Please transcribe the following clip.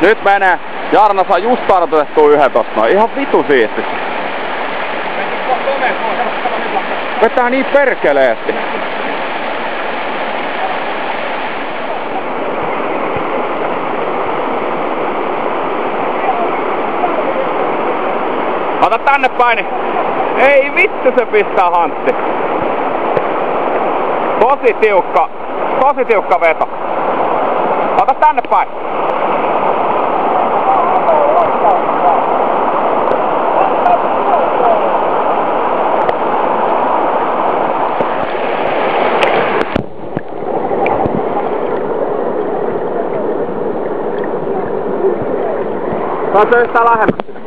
Nyt menee. Jarno saa just tartutettua yhden tosta noin. Ihan vitu siisti. Vetää niin perkeleesti. Ota tänne päin. Ei vittu, se pistää Hantti. Tosi tiukka veto. Ota tänne päin. Pääsee yhtään lähemmäs.